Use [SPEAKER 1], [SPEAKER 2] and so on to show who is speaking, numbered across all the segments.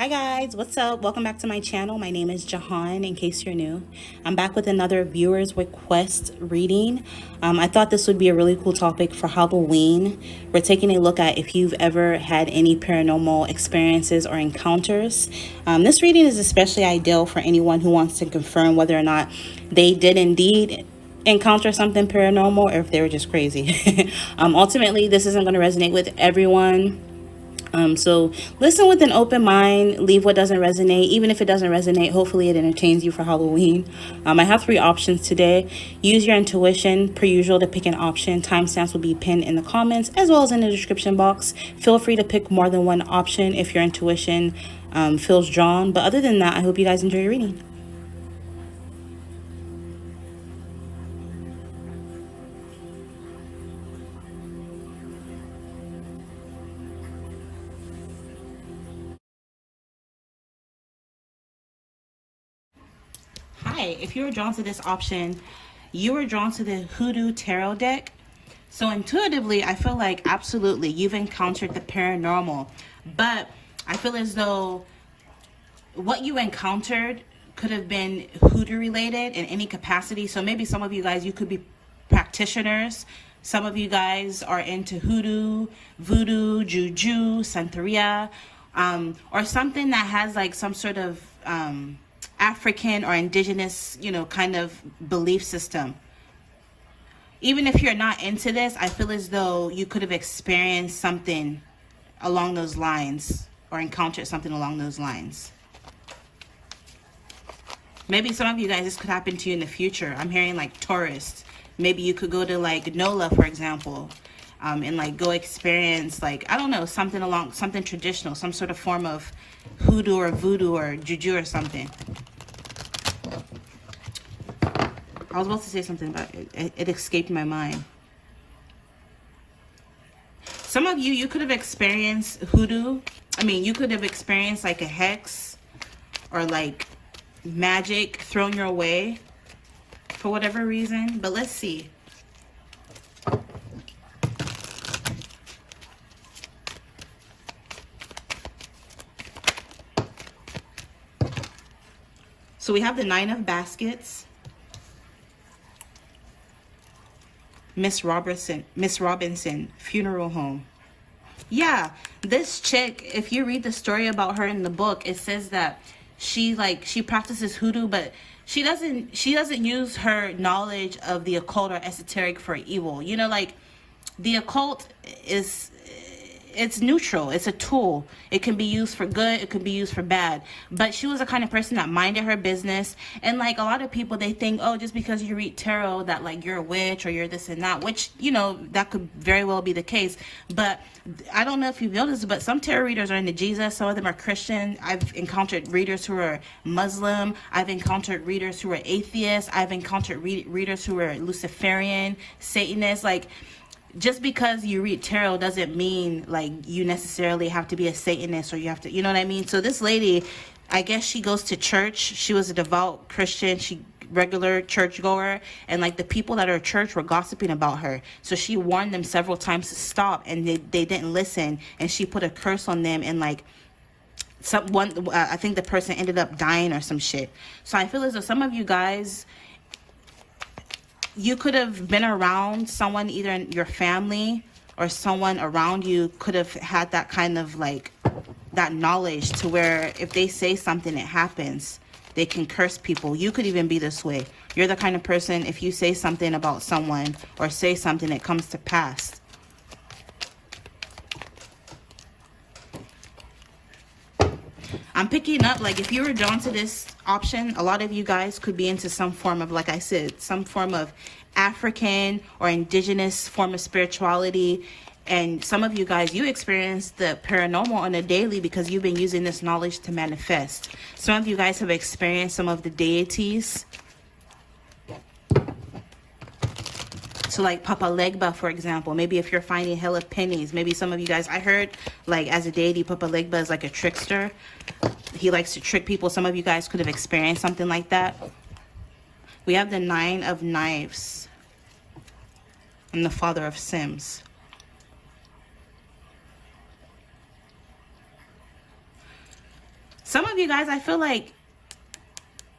[SPEAKER 1] Hi guys, what's up? Welcome back to my channel. My name is Jehan, in case you're new. I'm back with another viewer's request reading. I thought this would be a really cool topic for Halloween. We're taking a look at if you've ever had any paranormal experiences or encounters. This reading is especially ideal for anyone who wants to confirm whether or not they did indeed encounter something paranormal or if they were just crazy. Ultimately, this isn't going to resonate with everyone. So listen with an open mind, leave what doesn't resonate. Even if it doesn't resonate, hopefully it entertains you for Halloween. I have 3 options today. Use your intuition, per usual, to pick an option. Timestamps will be pinned in the comments as well as in the description box. Feel free to pick more than one option if your intuition feels drawn. But other than that, I hope you guys enjoy your reading. Hi, if you were drawn to this option, you were drawn to the Hoodoo Tarot deck. So intuitively, I feel like absolutely you've encountered the paranormal, but I feel as though what you encountered could have been hoodoo related in any capacity. So maybe some of you guys, you could be practitioners. Some of you guys are into hoodoo, voodoo, juju, santeria, or something that has like some sort of African or indigenous, kind of belief system. Even if you're not into this, I feel as though you could have experienced something along those lines or encountered something along those lines. Maybe some of you guys, this could happen to you in the future. I'm hearing like tourists. Maybe you could go to like NOLA, for example, and like go experience like, I don't know, something traditional, some sort of form of hoodoo or voodoo or juju or something. I was about to say something, but it escaped my mind. Some of you, you could have experienced hoodoo. I mean, you could have experienced like a hex or like magic thrown your way for whatever reason. But let's see. So we have the 9 of baskets. Miss Robinson, funeral home. Yeah, this chick, if you read the story about her in the book, it says that she practices hoodoo, but she doesn't use her knowledge of the occult or esoteric for evil. Like the occult it's neutral. It's a tool. It can be used for good. It can be used for bad. But she was the kind of person that minded her business. And like a lot of people, they think, oh, just because you read tarot that like you're a witch or you're this and that, which, that could very well be the case. But I don't know if you've noticed, but some tarot readers are into Jesus. Some of them are Christian. I've encountered readers who are Muslim. I've encountered readers who are atheists. I've encountered readers who are Luciferian, Satanist. Like, just because you read tarot doesn't mean like you necessarily have to be a Satanist or you have to, you know what I mean? So this lady, I guess she goes to church. She was a devout Christian. She regular churchgoer, and like the people that are at church were gossiping about her. So she warned them several times to stop, and they didn't listen. And she put a curse on them, and like I think the person ended up dying or some shit. So I feel as though some of you guys, you could have been around someone, either in your family or someone around you could have had that kind of like that knowledge to where if they say something, it happens. They can curse people. You could even be this way. You're the kind of person, if you say something about someone or say something, it comes to pass. I'm picking up, like, if you were drawn to this option, a lot of you guys could be into some form of, like I said, some form of African or indigenous form of spirituality. And some of you guys, you experience the paranormal on a daily because you've been using this knowledge to manifest. Some of you guys have experienced some of the deities. So like Papa Legba, for example, maybe if you're finding hella pennies, maybe some of you guys, I heard like as a deity, Papa Legba is like a trickster. He likes to trick people. Some of you guys could have experienced something like that. We have the 9 of Knives and the Father of Sims. Some of you guys, I feel like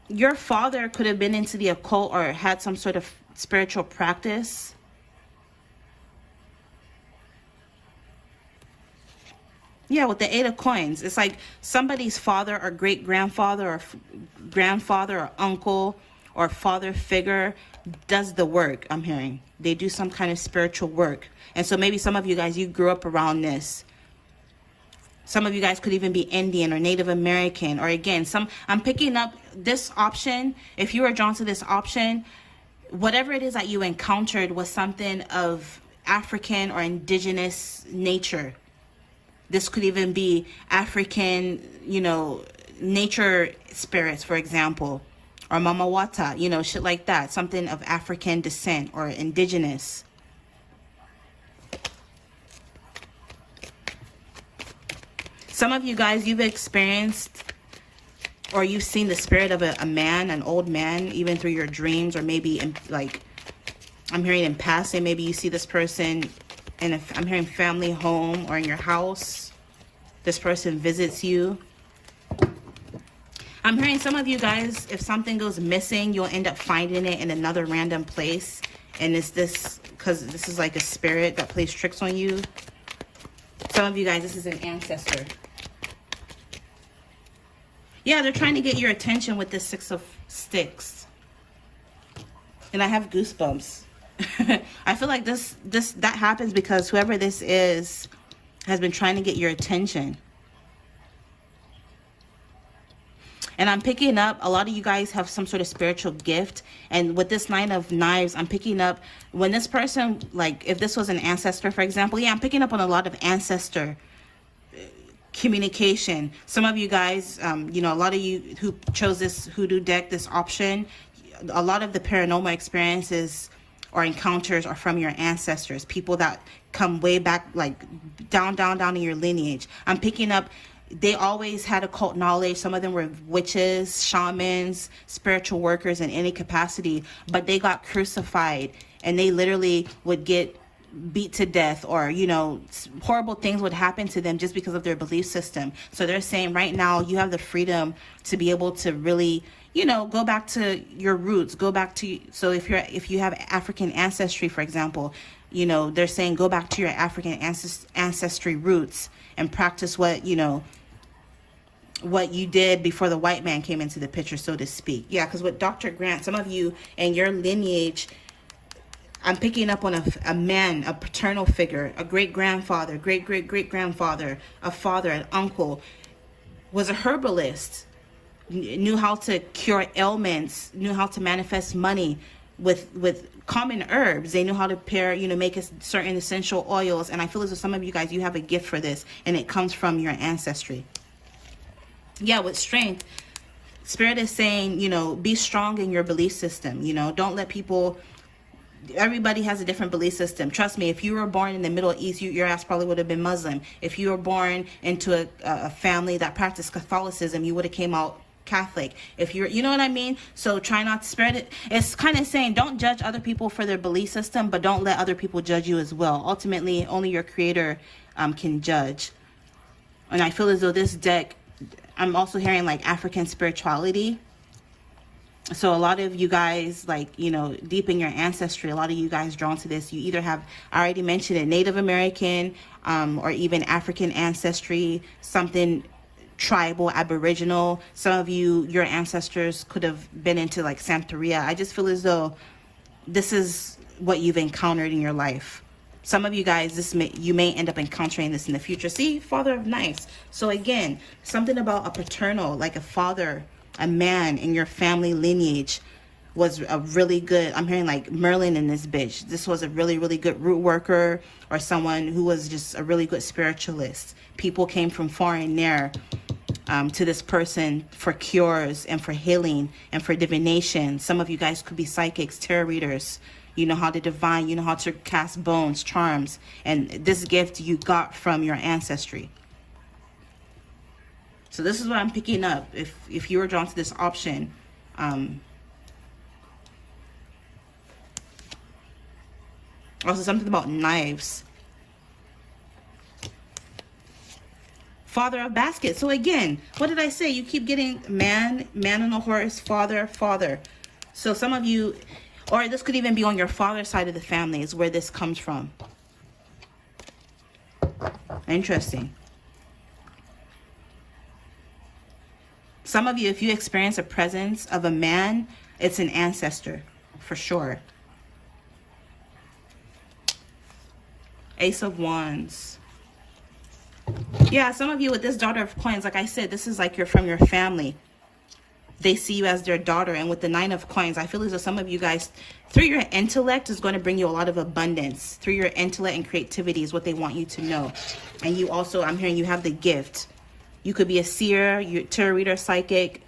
[SPEAKER 1] your father could have been into the occult or had some sort of spiritual practice. Yeah, with the 8 of Coins. It's like somebody's father or great-grandfather or grandfather or uncle or father figure does the work, I'm hearing. They do some kind of spiritual work. And so maybe some of you guys, you grew up around this. Some of you guys could even be Indian or Native American. Or again, I'm picking up this option. If you are drawn to this option, whatever it is that you encountered was something of African or indigenous nature. This could even be African, nature spirits, for example, or Mama Wata, shit like that. Something of African descent or indigenous. Some of you guys, you've experienced or you've seen the spirit of a man, an old man, even through your dreams, or maybe I'm hearing in passing, maybe you see this person in I'm hearing family home or in your house. This person visits you. I'm hearing some of you guys, if something goes missing, you'll end up finding it in another random place. And it's this, because this is like a spirit that plays tricks on you. Some of you guys, this is an ancestor. Yeah, they're trying to get your attention with this 6 of Sticks. And I have goosebumps. I feel like that happens because whoever this is has been trying to get your attention. And I'm picking up, a lot of you guys have some sort of spiritual gift. And with this 9 of Knives, I'm picking up when this person, like if this was an ancestor, for example, yeah, I'm picking up on a lot of ancestor communication. Some of you guys, a lot of you who chose this hoodoo deck, this option, a lot of the paranormal experiences or encounters are from your ancestors, people that come way back, like down in your lineage. I'm picking up, they always had occult knowledge. Some of them were witches, shamans, spiritual workers in any capacity, but they got crucified and they literally would get beat to death, or horrible things would happen to them just because of their belief system. So they're saying right now you have the freedom to be able to really go back to your roots, go back to, so if you have African ancestry, for example, they're saying go back to your African ancestry roots and practice what you did before the white man came into the picture, so to speak. Yeah, because with Dr. Grant, some of you and your lineage, I'm picking up on a man, a paternal figure, a great-grandfather, great-great-great-grandfather, a father, an uncle, was a herbalist, knew how to cure ailments, knew how to manifest money with common herbs. They knew how to pair, make certain essential oils. And I feel as though some of you guys, you have a gift for this, and it comes from your ancestry. Yeah, with strength, Spirit is saying, be strong in your belief system. Don't let people... Everybody has a different belief system. Trust me, if you were born in the Middle East, your ass probably would have been Muslim. If you were born into a family that practiced Catholicism, you would have came out Catholic. If you're, you know what I mean? So try not to spread it. It's kind of saying don't judge other people for their belief system, but don't let other people judge you as well. Ultimately, only your creator can judge. And I feel as though this deck, I'm also hearing like African spirituality. So a lot of you guys, deep in your ancestry, a lot of you guys drawn to this, you either have, I already mentioned it, Native American, or even African ancestry, something tribal, aboriginal. Some of you, your ancestors could have been into like Santeria. I just feel as though this is what you've encountered in your life. Some of you guys, you may end up encountering this in the future. See, Father of Knives. So again, something about a paternal, like a father, a man in your family lineage was a really good, I'm hearing like Merlin in this bitch. This was a really, really good root worker, or someone who was just a really good spiritualist. People came from far and near to this person for cures and for healing and for divination. Some of you guys could be psychics, tarot readers. You know how to divine, you know how to cast bones, charms. And this gift you got from your ancestry. So this is what I'm picking up. If you were drawn to this option, also something about knives. Father of baskets. So again, what did I say? You keep getting man on a horse, father. So some of you, or this could even be on your father's side of the family, is where this comes from. Interesting. Some of you, if you experience a presence of a man, it's an ancestor, for sure. Ace of Wands. Yeah, some of you with this Daughter of Coins, like I said, this is like you're from your family. They see you as their daughter. And with the Nine of Coins, I feel as though some of you guys, through your intellect, is going to bring you a lot of abundance. Through your intellect and creativity is what they want you to know. And you also, I'm hearing you have the gift. You could be a seer, you're tarot reader, psychic.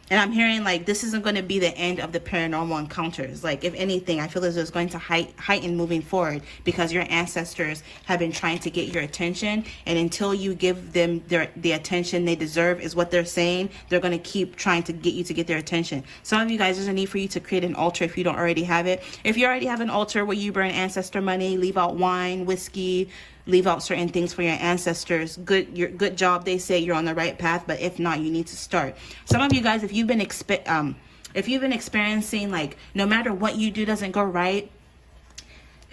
[SPEAKER 1] And I'm hearing like this isn't going to be the end of the paranormal encounters. Like if anything, I feel as though it's going to heighten moving forward, because your ancestors have been trying to get your attention. And until you give them the attention they deserve, is what they're saying, they're going to keep trying to get you to get their attention. Some of you guys, there's a need for you to create an altar if you don't already have it. If you already have an altar where you burn ancestor money, leave out wine, whiskey, leave out certain things for your ancestors, good job. They say you're on the right path. But if not, you need to start. Some of you guys, if you've been experiencing like no matter what you do doesn't go right,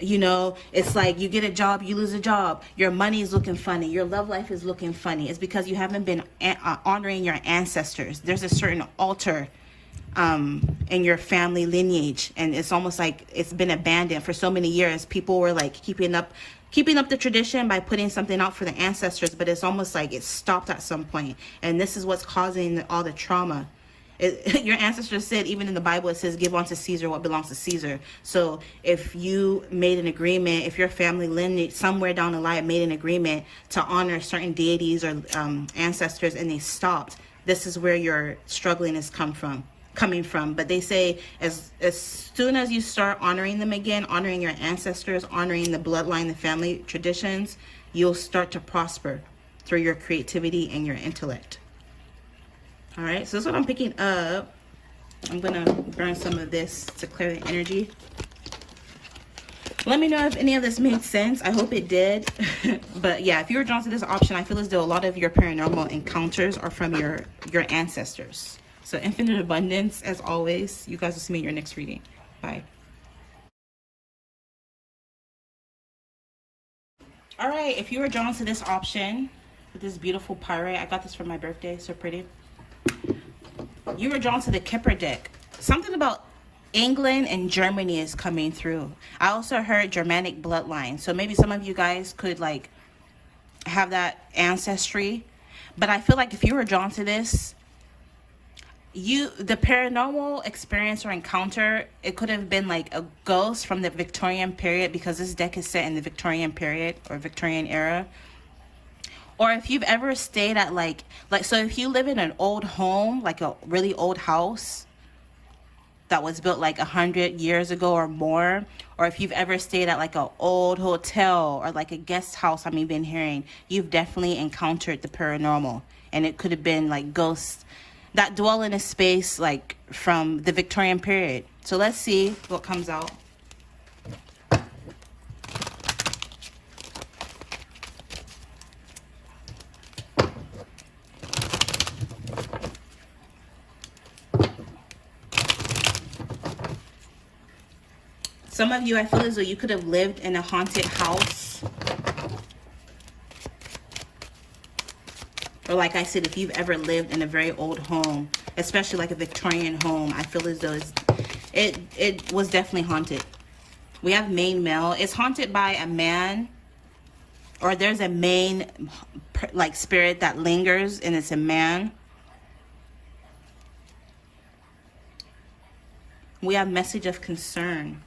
[SPEAKER 1] you know, it's like you get a job, you lose a job, your money is looking funny, your love life is looking funny. It's because you haven't been honoring your ancestors. There's a certain altar in your family lineage, and it's almost like it's been abandoned for so many years. People were like keeping up the tradition by putting something out for the ancestors, but it's almost like it stopped at some point. And this is what's causing all the trauma. Your ancestors said, even in the Bible, it says, give unto Caesar what belongs to Caesar. So if you made an agreement, if your family lineage somewhere down the line made an agreement to honor certain deities or ancestors, and they stopped, this is where your struggling is coming from. But they say as soon as you start honoring them again, honoring your ancestors, honoring the bloodline, the family traditions, you'll start to prosper through your creativity and your intellect. All right, so that's what I'm picking up. I'm gonna burn some of this to clear the energy. Let me know if any of this made sense. I hope it did. But yeah, if you were drawn to this option, I feel as though a lot of your paranormal encounters are from your ancestors. So infinite abundance, as always. You guys will see me in your next reading. Bye. All right, if you were drawn to this option, with this beautiful pyrite, I got this for my birthday, so pretty. You were drawn to the Kipper deck. Something about England and Germany is coming through. I also heard Germanic bloodline. So maybe some of you guys could like have that ancestry. But I feel like if you were drawn to this, the paranormal experience or encounter, it could have been like a ghost from the Victorian period, because this deck is set in the Victorian period or Victorian era. Or if you've ever stayed at like so if you live in an old home, like a really old house that was built like 100 years ago or more, or if you've ever stayed at like an old hotel or like a guest house, I'm even hearing, you've definitely encountered the paranormal. And it could have been like ghosts that dwell in a space like from the Victorian period. So let's see what comes out. Some of you, I feel as though you could have lived in a haunted house. Or like I said, if you've ever lived in a very old home, especially like a Victorian home, I feel as though it was definitely haunted. We have main male. It's haunted by a man, or there's a main like spirit that lingers, and it's a man. We have message of concern.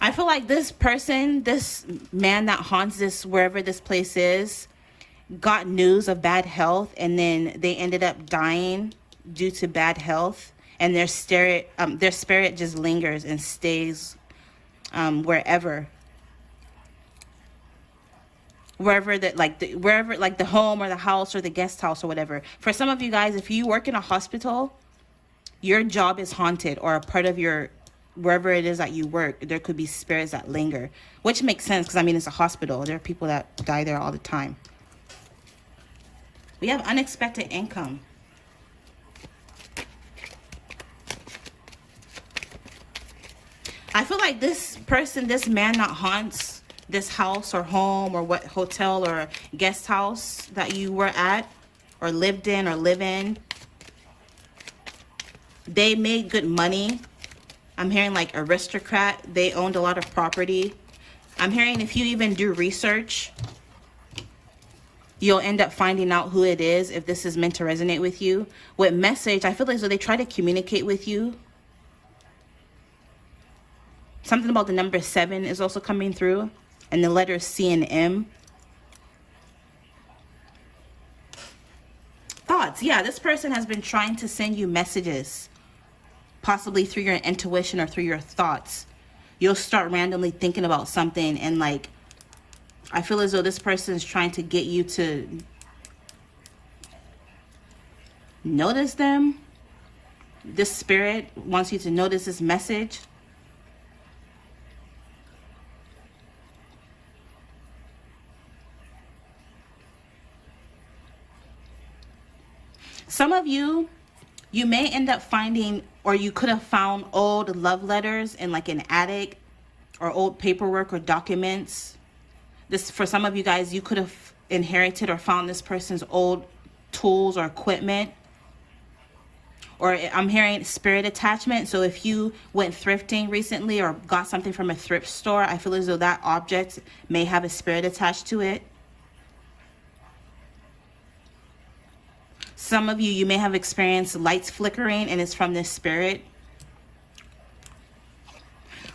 [SPEAKER 1] I feel like this person, this man that haunts this, wherever this place is, got news of bad health, and then they ended up dying due to bad health, and their spirit just lingers and stays wherever that wherever like the home or the house or the guest house or whatever. For some of you guys, if you work in a hospital, your job is haunted, or a part of your, wherever it is that you work, there could be spirits that linger, which makes sense because I mean it's a hospital. There are people that die there all the time. We have unexpected income. I feel like this person, this man that haunts this house or home or what hotel or guest house that you were at or lived in or live in, they made good money. I'm hearing like aristocrat. They owned a lot of property. I'm hearing if you even do research, you'll end up finding out who it is if this is meant to resonate with you. With message, I feel like so they try to communicate with you. Something about the number 7 is also coming through. And the letters C and M. Thoughts. Yeah, this person has been trying to send you messages. Possibly through your intuition or through your thoughts. You'll start randomly thinking about something and like, I feel as though this person is trying to get you to notice them. This spirit wants you to notice this message. Some of you, you may end up finding, or you could have found old love letters in like an attic, or old paperwork or documents. This, for some of you guys, you could have inherited or found this person's old tools or equipment. Or I'm hearing spirit attachment. So if you went thrifting recently or got something from a thrift store, I feel as though that object may have a spirit attached to it. Some of you, you may have experienced lights flickering and it's from this spirit.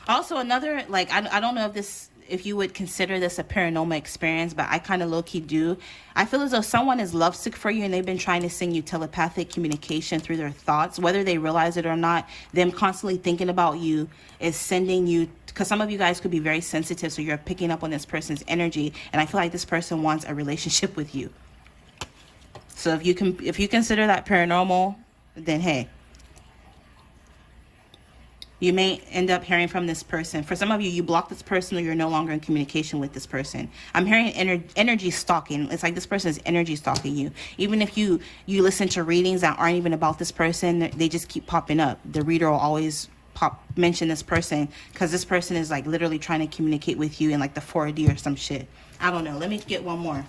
[SPEAKER 1] Also another, like, I don't know if this, if you would consider this a paranormal experience, but I kind of low-key do. I feel as though someone is lovesick for you and they've been trying to send you telepathic communication through their thoughts, whether they realize it or not. Them constantly thinking about you is sending you, because some of you guys could be very sensitive, so you're picking up on this person's energy, and I feel like this person wants a relationship with you. So if you consider that paranormal, then hey, you may end up hearing from this person. For some of you, you block this person or you're no longer in communication with this person. I'm hearing energy stalking. It's like this person is energy stalking you. Even if you listen to readings that aren't even about this person, they just keep popping up. The reader will always mention this person because this person is like literally trying to communicate with you in like the 4D or some shit. I don't know. Let me get one more.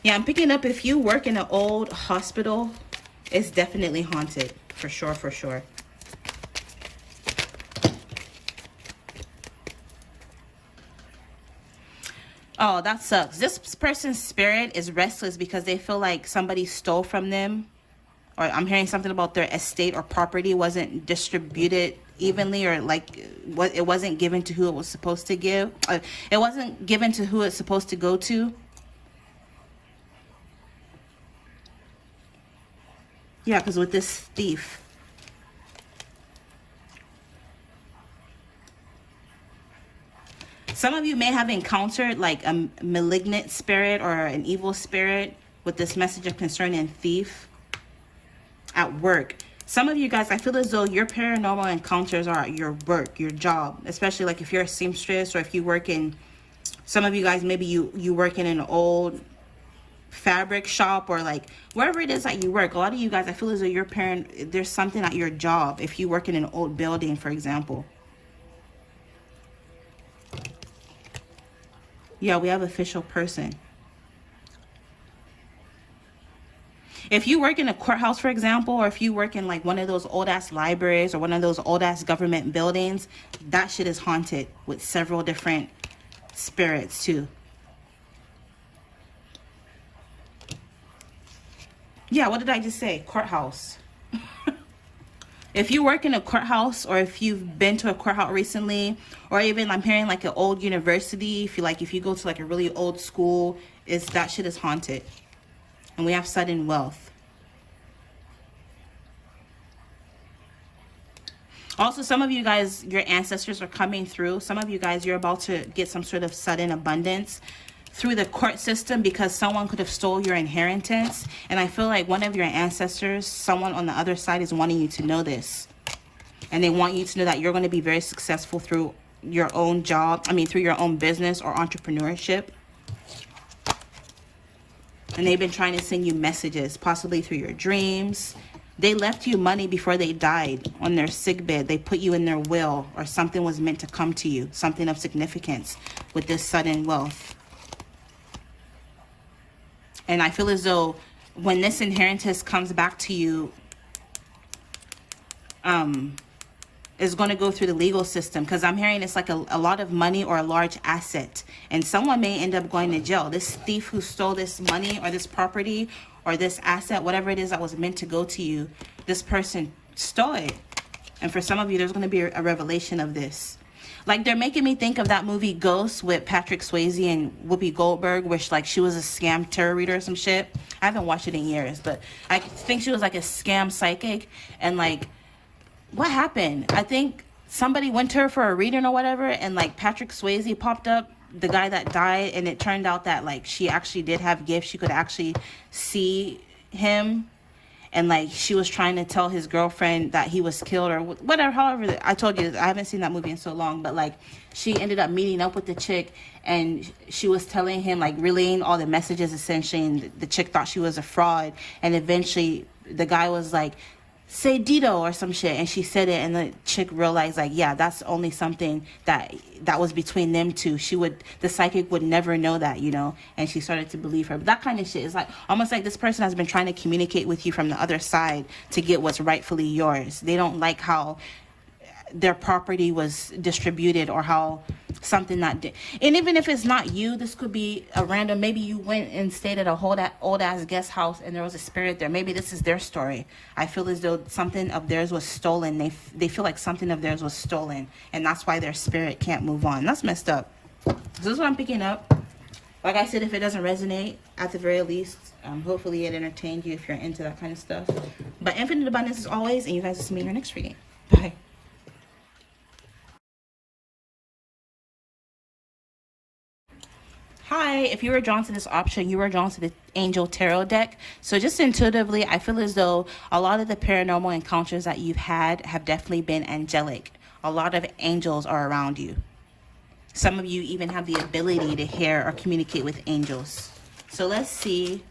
[SPEAKER 1] Yeah, I'm picking up if you work in an old hospital, it's definitely haunted. For sure, for sure. Oh, that sucks. This person's spirit is restless because they feel like somebody stole from them. Or I'm hearing something about their estate or property wasn't distributed evenly, or like it wasn't given to who it was supposed to give. It wasn't given to who it's supposed to go to. Yeah, because with this thief. Some of you may have encountered like a malignant spirit or an evil spirit with this message of concern and thief at work. Some of you guys, I feel as though your paranormal encounters are at your work, your job, especially like if you're a seamstress or if you work in, some of you guys, maybe you work in an old fabric shop or like wherever it is that you work. A lot of you guys, I feel as though your there's something at your job if you work in an old building, for example. Yeah, we have official person. If you work in a courthouse, for example, or if you work in like one of those old ass libraries or one of those old ass government buildings, that shit is haunted with several different spirits too. Yeah, what did I just say? Courthouse. If you work in a courthouse, or if you've been to a courthouse recently, or even I'm hearing like an old university, if you go to like a really old school, that shit is haunted. And we have sudden wealth. Also, some of you guys, your ancestors are coming through. Some of you guys, you're about to get some sort of sudden abundance through the court system because someone could have stole your inheritance. And I feel like one of your ancestors, someone on the other side, is wanting you to know this. And they want you to know that you're going to be very successful through your own job. I mean, through your own business or entrepreneurship. And they've been trying to send you messages, possibly through your dreams. They left you money before they died on their sickbed. They put you in their will, or something was meant to come to you, something of significance with this sudden wealth. And I feel as though when this inheritance comes back to you, is going to go through the legal system, because I'm hearing it's like a lot of money or a large asset, and someone may end up going to jail. This thief who stole this money or this property or this asset, whatever it is that was meant to go to you, this person stole it. And for some of you, there's going to be a revelation of this. Like, they're making me think of that movie Ghost with Patrick Swayze and Whoopi Goldberg, which, like, she was a scam tarot reader or some shit. I haven't watched it in years, but I think she was like a scam psychic. And like, what happened? I think somebody went to her for a reading or whatever, and like Patrick Swayze popped up, the guy that died, and it turned out that like she actually did have gifts. She could actually see him, and like she was trying to tell his girlfriend that he was killed or whatever. However, I told you, I haven't seen that movie in so long, but like she ended up meeting up with the chick, and she was telling him, like, relaying all the messages essentially, and the chick thought she was a fraud, and eventually the guy was like, say Dido or some shit, and she said it, and the chick realized, like, yeah, that's only something that was between them two. The psychic would never know that, you know, and she started to believe her. But that kind of shit is like almost like this person has been trying to communicate with you from the other side to get what's rightfully yours. They don't like how their property was distributed, or how something that did. And even if it's not you, this could be a random, maybe you went and stayed at a old ass guest house and there was a spirit there. Maybe this is their story. I feel as though something of theirs was stolen. They feel like something of theirs was stolen, and that's why their spirit can't move on. That's messed up. So this is what I'm picking up. Like I said, if it doesn't resonate, at the very least, hopefully it entertained you if you're into that kind of stuff. But infinite abundance as always, and you guys will see me in your next reading. Bye. Hi, if you were drawn to this option, you were drawn to the Angel Tarot deck. So just intuitively, I feel as though a lot of the paranormal encounters that you've had have definitely been angelic. A lot of angels are around you. Some of you even have the ability to hear or communicate with angels. So let's see.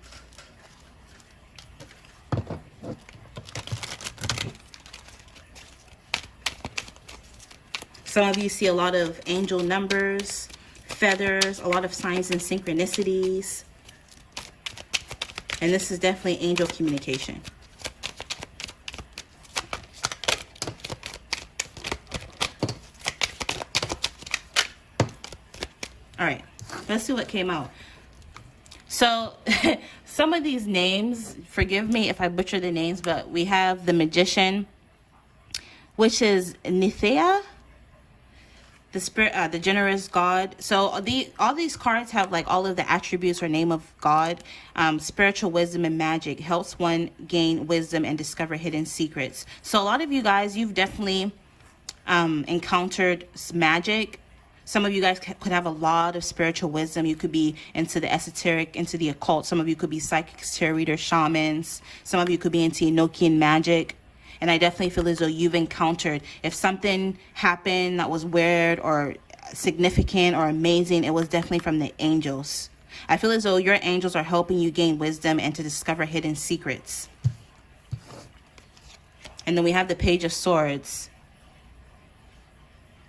[SPEAKER 1] Some of you see a lot of angel numbers, feathers, a lot of signs and synchronicities. And this is definitely angel communication. All right, let's see what came out. So some of these names, forgive me if I butcher the names, but we have the Magician, which is E.N.T.E.R.T.A.I.N.M.E.N.T, the spirit, the generous God. So all these cards have like all of the attributes or name of God. Spiritual wisdom and magic helps one gain wisdom and discover hidden secrets. So a lot of you guys, you've definitely encountered magic. Some of you guys could have a lot of spiritual wisdom. You could be into the esoteric, into the occult. Some of you could be psychics, tarot readers, shamans. Some of you could be into Enochian magic. And I definitely feel as though you've encountered, if something happened that was weird or significant or amazing, it was definitely from the angels. I feel as though your angels are helping you gain wisdom and to discover hidden secrets. And then we have the Page of Swords.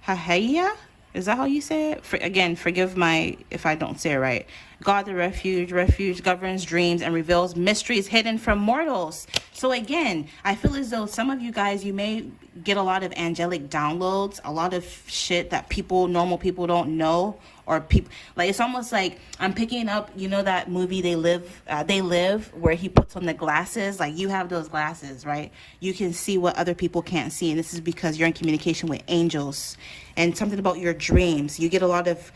[SPEAKER 1] Hahaya? Is that how you say it? Again, forgive my if I don't say it right. God, the refuge governs dreams and reveals mysteries hidden from mortals. So again, I feel as though some of you guys, you may get a lot of angelic downloads, a lot of shit that normal people don't know, or people, like, it's almost like I'm picking up, you know, that movie They Live, where he puts on the glasses. Like, you have those glasses, right? You can see what other people can't see, and this is because you're in communication with angels. And something about your dreams, you get a lot of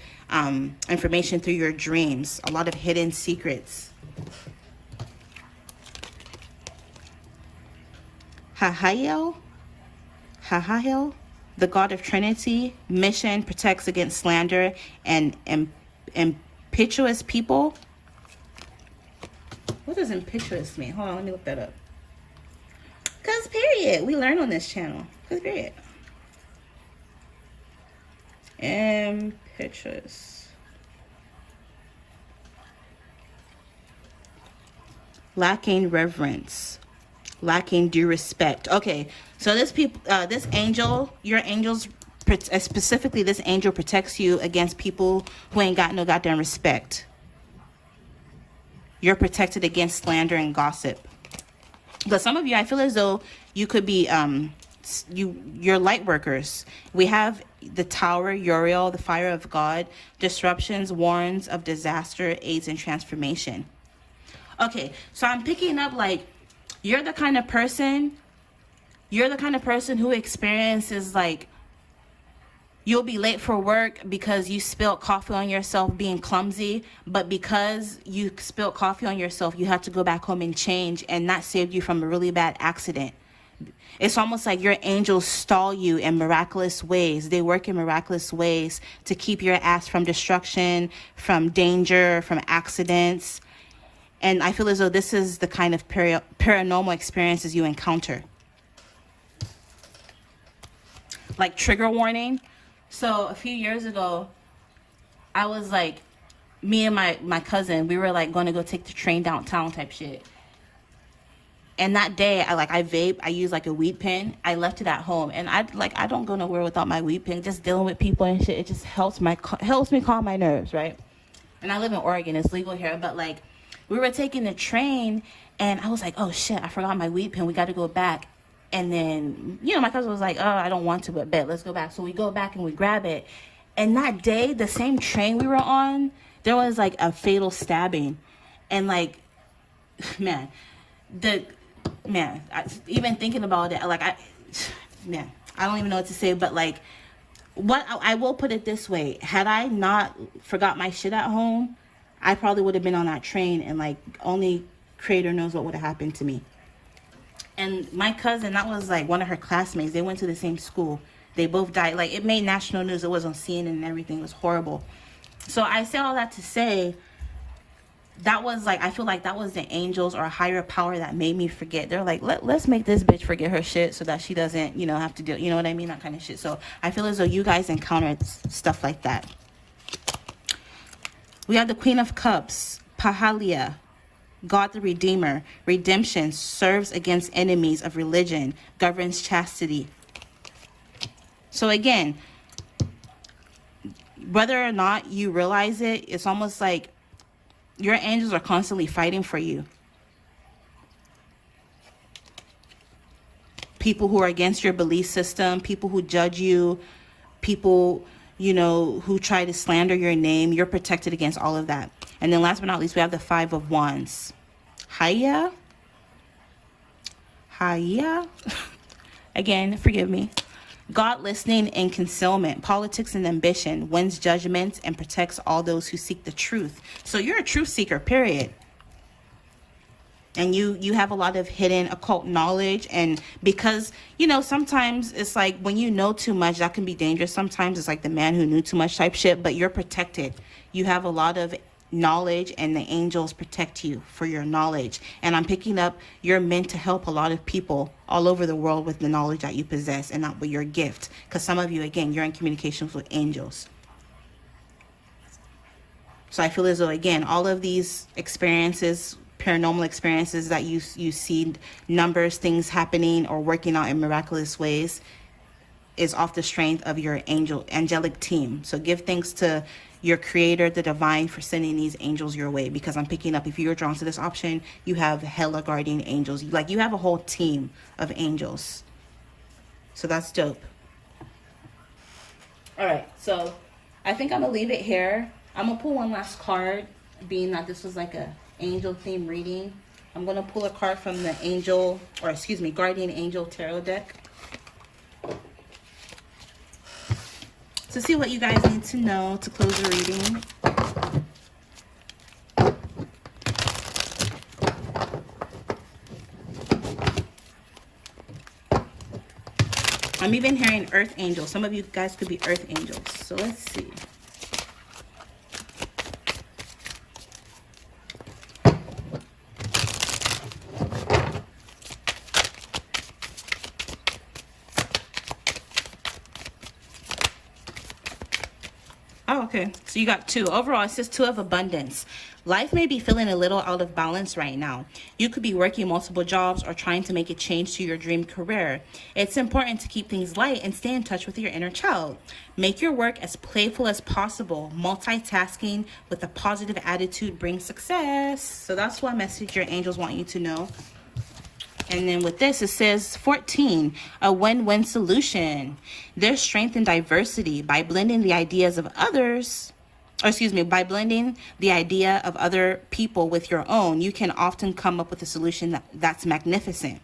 [SPEAKER 1] information through your dreams, a lot of hidden secrets. Hahaya, Hahahel, the god of Trinity. Mission protects against slander and impetuous people. What does impetuous mean? Hold on, let me look that up. Cause period, we learn on this channel. Cause period. Impetuous. Lacking reverence. Lacking due respect. Okay, so this angel, your angels, specifically this angel protects you against people who ain't got no goddamn respect. You're protected against slander and gossip. But some of you, I feel as though you could be you're light workers. We have the tower, Uriel, the fire of God. Disruptions, warns of disaster, aids in transformation. Okay, so I'm picking up like you're the kind of person who experiences like you'll be late for work because you spilled coffee on yourself being clumsy, but because you spilled coffee on yourself, you have to go back home and change, and that saved you from a really bad accident. It's almost like your angels stall you in miraculous ways. They work in miraculous ways to keep your ass from destruction, from danger, from accidents. And I feel as though this is the kind of paranormal experiences you encounter. Like trigger warning. So a few years ago, I was like, me and my cousin, we were like going to go take the train downtown type shit. And that day, I vape. I use like a weed pen. I left it at home, and I don't go nowhere without my weed pen. Just dealing with people and shit, it just helps me calm my nerves, right? And I live in Oregon. It's legal here, but like, we were taking the train, and I was like, oh shit, I forgot my weed pen. We got to go back. And then, my cousin was like, oh, I don't want to, but bet, let's go back. So we go back and we grab it. And that day, the same train we were on, there was like a fatal stabbing. And like, man, even thinking about it, like, I don't even know what to say, but like, what I will put it this way. Had I not forgot my shit at home, I probably would have been on that train, and like, only Creator knows what would have happened to me. And my cousin, that was like one of her classmates. They went to the same school. They both died. Like, it made national news. It was on CNN and everything. It was horrible. So I say all that to say, that was like, I feel like that was the angels or a higher power that made me forget. They're like, let's make this bitch forget her shit so that she doesn't, have to do, you know what I mean? That kind of shit. So I feel as though you guys encountered stuff like that. We have the Queen of Cups, Pahalia. God the Redeemer. Redemption serves against enemies of religion, governs chastity. So again, whether or not you realize it, it's almost like your angels are constantly fighting for you. People who are against your belief system, people who judge you, people, who try to slander your name, you're protected against all of that. And then last but not least, we have the Five of Wands. Hiya. Again, forgive me. God listening and concealment, politics and ambition, wins judgments and protects all those who seek the truth. So you're a truth seeker, period. And you have a lot of hidden occult knowledge. And because, sometimes it's like when you know too much, that can be dangerous. Sometimes it's like the man who knew too much type shit, but you're protected. You have a lot of knowledge, and the angels protect you for your knowledge. And I'm picking up, you're meant to help a lot of people all over the world with the knowledge that you possess, and not with your gift. Because some of you, again, you're in communications with angels. So I feel as though, again, all of these experiences, paranormal experiences that you see numbers, things happening or working out in miraculous ways, is off the strength of your angelic team. So give thanks to your Creator, the divine, for sending these angels your way. Because I'm picking up, if you're drawn to this option, you have hella guardian angels. Like, you have a whole team of angels. So that's dope. All right, so I think I'm gonna leave it here. I'm gonna pull one last card, being that this was like a angel theme reading. I'm gonna pull a card from the guardian angel tarot deck to see what you guys need to know to close the reading. I'm even hearing earth angels. Some of you guys could be earth angels. So let's see. Oh, okay. So you got 2. Overall, it says 2 of abundance. Life may be feeling a little out of balance right now. You could be working multiple jobs or trying to make a change to your dream career. It's important to keep things light and stay in touch with your inner child. Make your work as playful as possible. Multitasking with a positive attitude brings success. So that's one message your angels want you to know. And then with this, it says 14, a win-win solution. There's strength in diversity. By blending the ideas of others, by blending the idea of other people with your own, you can often come up with a solution that's magnificent.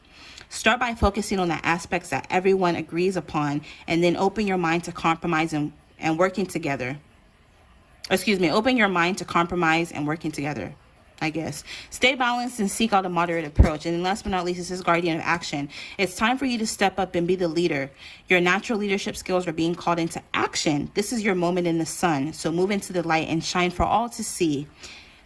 [SPEAKER 1] Start by focusing on the aspects that everyone agrees upon, and then open your mind to compromise and working together. Open your mind to compromise and working together, I guess. Stay balanced and seek out a moderate approach. And then last but not least, this is Guardian of Action. It's time for you to step up and be the leader. Your natural leadership skills are being called into action. This is your moment in the sun. So move into the light and shine for all to see.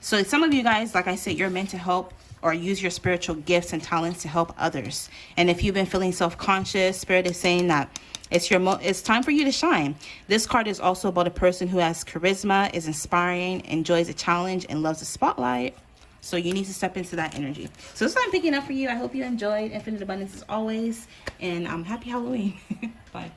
[SPEAKER 1] So some of you guys, like I said, you're meant to help or use your spiritual gifts and talents to help others. And if you've been feeling self-conscious, Spirit is saying that it's time for you to shine. This card is also about a person who has charisma, is inspiring, enjoys a challenge, and loves the spotlight. So you need to step into that energy. So that's what I'm picking up for you. I hope you enjoyed. Infinite abundance as always. And happy Halloween. Bye.